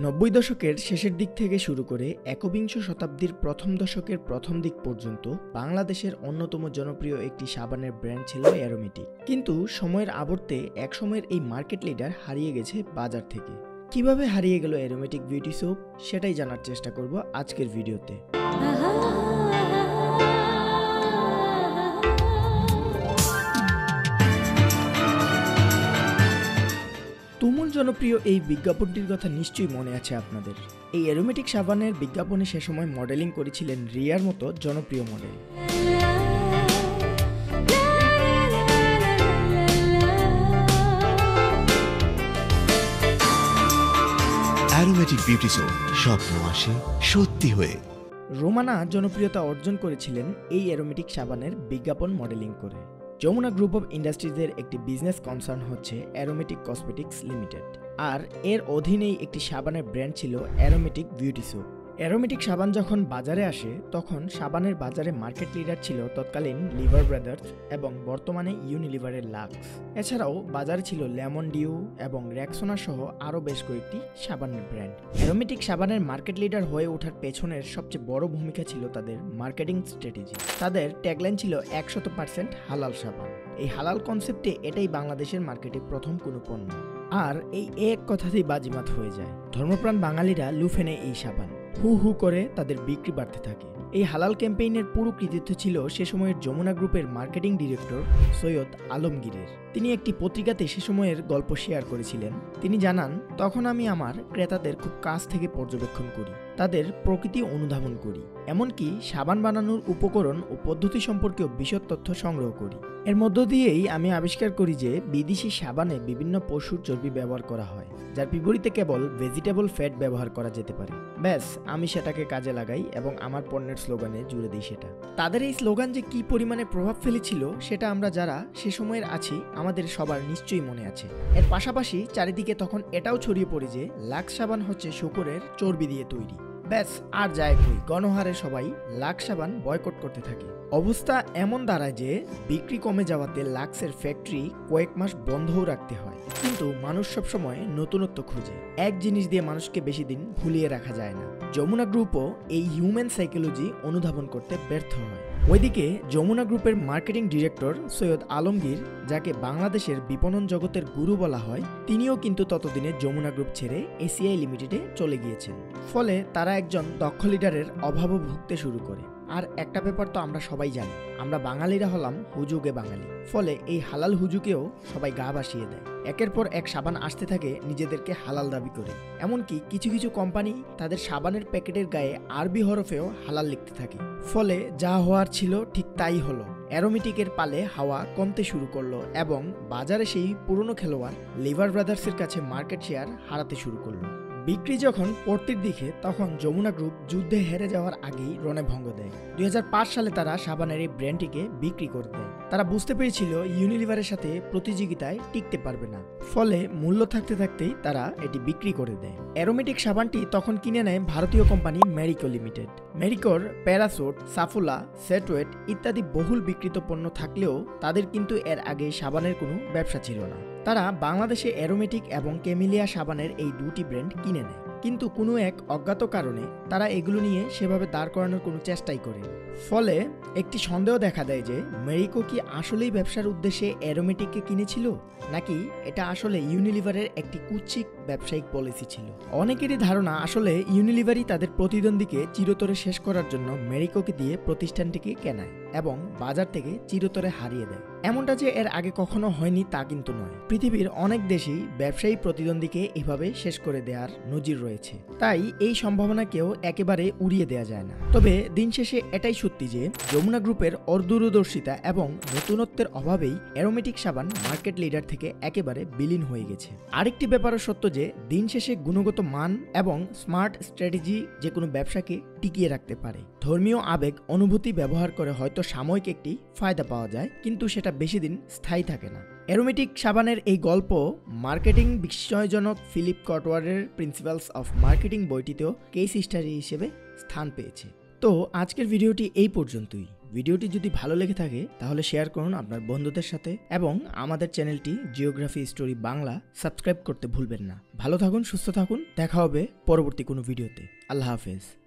90 দশকের শেষের দিক থেকে শুরু করে একবিংশ শতাব্দীর প্রথম দশকের প্রথম দিক পর্যন্ত বাংলাদেশের অন্যতম জনপ্রিয় একটি সাবানের ব্র্যান্ড ছিল অ্যারোমেটিক। কিন্তু সময়ের আবর্তে একসময়ের এই মার্কেট লিডার হারিয়ে গেছে বাজার থেকে। কিভাবে হারিয়ে গেল অ্যারোমেটিক বিউটি সোপ সেটাই জানার চেষ্টা করব আজকের ভিডিওতে। তুমুল জনপ্রিয় এই বিজ্ঞাপনটির কথা নিশ্চয়ই মনে আছে আপনাদের। এই অ্যারোমেটিক সাবানের বিজ্ঞাপনে সে সময় মডেলিং করেছিলেন রিয়ার মতো জনপ্রিয় মডেল। অ্যারোমেটিক বিউটি সোপ, স্বপ্ন আসে সত্যি হয়ে। রোমানা জনপ্রিয়তা অর্জন করেছিলেন এই অ্যারোমেটিক সাবানের বিজ্ঞাপন মডেলিং করে। যমুনা গ্রুপ অফ ইন্ডাস্ট্রিজের একটি বিজনেস কনসার্ন হচ্ছে অ্যারোমেটিক কসমেটিক্স লিমিটেড, আর এর অধীনেই একটি সাবানের ব্র্যান্ড ছিল অ্যারোমেটিক বিউটি সোপ। অ্যারোমেটিক সাবান যখন বাজারে আসে তখন সাবানের বাজারে মার্কেট লিডার ছিল তৎকালীন লিভার ব্রাদার্স এবং বর্তমানে ইউনিলিভারের লাক্স। এছাড়াও বাজারে ছিল লেমন ডিউ এবং রেক্সোনা সহ আরও বেশ কয়েকটি সাবানের ব্র্যান্ড। অ্যারোমেটিক সাবানের মার্কেট লিডার হয়ে ওঠার পেছনের সবচেয়ে বড় ভূমিকা ছিল তাদের মার্কেটিং স্ট্র্যাটেজি। তাদের ট্যাগলাইন ছিল 100% হালাল সাবান। এই হালাল কনসেপ্টে এটাই বাংলাদেশের মার্কেটে প্রথম কোনো পণ্য, আর এই এক কথাতেই বাজিমাত হয়ে যায়। ধর্মপ্রাণ বাঙালিরা লুফে নেয় এই সাবান, হু হু করে তাদের বিক্রি বাড়তে থাকে। এই হালাল ক্যাম্পেইনের পুরো কৃতিত্ব ছিল সে সময়ের যমুনা গ্রুপের মার্কেটিং ডিরেক্টর সৈয়দ আলমগীরের। তিনি একটি পত্রিকাতে সে সময়ের গল্প শেয়ার করেছিলেন। তিনি জানান, তখন আমি আমার ক্রেতাদের খুব কাছ থেকে পর্যবেক্ষণ করি, তাদের প্রকৃতি অনুধাবন করি, এমনকি সাবান বানানোর উপকরণ ও পদ্ধতি সম্পর্কেও বিশদ তথ্য সংগ্রহ করি। এর মধ্য দিয়েই আমি আবিষ্কার করি যে বিদেশি সাবানে বিভিন্ন পশুর চর্বি ব্যবহার করা হয়, যার বিপরীতে কেবল ভেজিটেবল ফ্যাট ব্যবহার করা যেতে পারে। ব্যাস, আমি সেটাকে কাজে লাগাই এবং আমার পণ্যের স্লোগানে জুড়ে দিই সেটা। তাদের এই স্লোগান যে কি পরিমাণে প্রভাব ফেলেছিল সেটা আমরা যারা সে সময়ের আছি আমাদের সবার নিশ্চয়ই মনে আছে। এর পাশাপাশি চারিদিকে তখন এটাও ছড়িয়ে পড়ে যে লাক্স সাবান হচ্ছে শূকরের চর্বি দিয়ে তৈরি। ব্যাস, আর যায় কই, গণহারে সবাই লাক্স সাবান বয়কট করতে থাকে। অবস্থা এমন দাঁড়ায় যে বিক্রি কমে যাওয়াতে লাক্সের ফ্যাক্টরি কয়েক মাস বন্ধও রাখতে হয়। কিন্তু মানুষ সবসময় নতুনত্ব খুঁজে, এক জিনিস দিয়ে মানুষকে বেশি দিন ভুলিয়ে রাখা যায় না। যমুনা গ্রুপও এই হিউম্যান সাইকোলজি অনুধাবন করতে ব্যর্থ হয়। ওইদিকে যমুনা গ্রুপের মার্কেটিং ডিরেক্টর সৈয়দ আলমগীর, যাকে বাংলাদেশের বিপণন জগতের গুরু বলা হয়, তিনিও কিন্তু ততদিনে যমুনা গ্রুপ ছেড়ে এসিআই লিমিটেডে চলে গিয়েছেন। ফলে তারা একজন দক্ষ লিডারের অভাবও ভুগতে শুরু করে। আর একটা ব্যাপার তো আমরা সবাই জানি, আমরা বাঙালিরা হলাম হুজুগে বাঙালি। ফলে এই হালাল হুজুকেও সবাই গা ভাসিয়ে দেয়। একের পর এক সাবান আসতে থাকে নিজেদেরকে হালাল দাবি করে। এমনকি কিছু কিছু কোম্পানি তাদের সাবানের প্যাকেটের গায়ে আরবি হরফেও হালাল লিখতে থাকে। ফলে যা হওয়ার ছিল ঠিক তাই হলো। অ্যারোমেটিকের পালে হাওয়া কমতে শুরু করলো এবং বাজারে সেই পুরনো খেলোয়াড় লিভার ব্রাদার্সের কাছে মার্কেট শেয়ার হারাতে শুরু করলো। বিক্রি যখন পড়তির দিকে, তখন যমুনা গ্রুপ যুদ্ধে হেরে যাওয়ার আগেই রণে ভঙ্গ দেয়। 2005 সালে তারা সাবানের এই ব্র্যান্ডটিকে বিক্রি করে দেয়। তারা বুঝতে পেরেছিল ইউনিলিভারের সাথে প্রতিযোগিতায় টিকতে পারবে না। ফলে মূল্য থাকতে থাকতেই তারা এটি বিক্রি করে দেয়। অ্যারোমেটিক সাবানটি তখন কিনে নেয় ভারতীয় কোম্পানি মেরিকো লিমিটেড। মেরিকোর প্যারাসুট, সাফুলা, সেটওয়েট ইত্যাদি বহুল বিক্রিত পণ্য থাকলেও তাদের কিন্তু এর আগে সাবানের কোনো ব্যবসা ছিল না। তারা বাংলাদেশে অ্যারোমেটিক এবং ক্যামিলিয়া সাবানের এই দুটি ব্র্যান্ড কিনে নেয়, কিন্তু কোনো এক অজ্ঞাত কারণে তারা এগুলো নিয়ে সেভাবে দাঁড় করানোর কোনো চেষ্টাই করেনি। ফলে একটি সন্দেহ দেখা দেয় যে মেরিকো কি আসলেই ব্যবসার উদ্দেশ্যে অ্যারোমেটিককে কিনেছিল, নাকি এটা আসলে ইউনিলিভারের একটি কুৎসিত ব্যবসায়িক পলিসি ছিল। অনেকেরই ধারণা আসলে ইউনিলিভারই তাদের প্রতিদ্বন্দ্বীকে চিরতরে শেষ করার জন্য মেরিকোকে দিয়ে প্রতিষ্ঠানটিকে কেনায় এবং বাজার থেকে চিরতরে হারিয়ে দেয়। এমনটা যে এর আগে কখনো হয়নি তা কিন্তু নয়। পৃথিবীর অনেক দেশেই ব্যবসায়ী প্রতিদ্বন্দ্বীকে এভাবে শেষ করে দেওয়ার নজির রয়েছে। তাই এই সম্ভাবনাকেও একেবারে উড়িয়ে দেওয়া যায় না। তবে দিন শেষে এটাই সত্যি যে যমুনা গ্রুপের অদূরদর্শিতা এবং নতুনত্বের অভাবেই অ্যারোমেটিক সাবান মার্কেট লিডার থেকে একেবারে বিলীন হয়ে গেছে। আরেকটি ব্যাপারও সত্য যে দিন শেষে গুণগত মান এবং স্মার্ট স্ট্র্যাটেজি যে কোনো ব্যবসাকে টিকিয়ে রাখতে পারে। ধর্মীয় আবেগ অনুভূতি ব্যবহার করে হয়তো সাময়িক একটি ফায়দা পাওয়া যায়, কিন্তু সেটা বেশি দিন স্থায়ী থাকে না। অ্যারোমেটিক সাবানের এই গল্প মার্কেটিং বিস্ময়জনক ফিলিপ কটওয়ারের প্রিন্সিপালস অফ মার্কেটিং বইটিতেও কেস স্টাডি হিসেবে স্থান পেয়েছে। তো আজকের ভিডিওটি এই পর্যন্তই। ভিডিওটি যদি ভালো লেগে থাকে তাহলে শেয়ার করুন আপনার বন্ধুদের সাথে এবং আমাদের চ্যানেলটি জিওগ্রাফি স্টোরি বাংলা সাবস্ক্রাইব করতে ভুলবেন না। ভালো থাকুন, সুস্থ থাকুন, দেখা হবে পরবর্তী কোনো ভিডিওতে। আল্লাহ হাফেজ।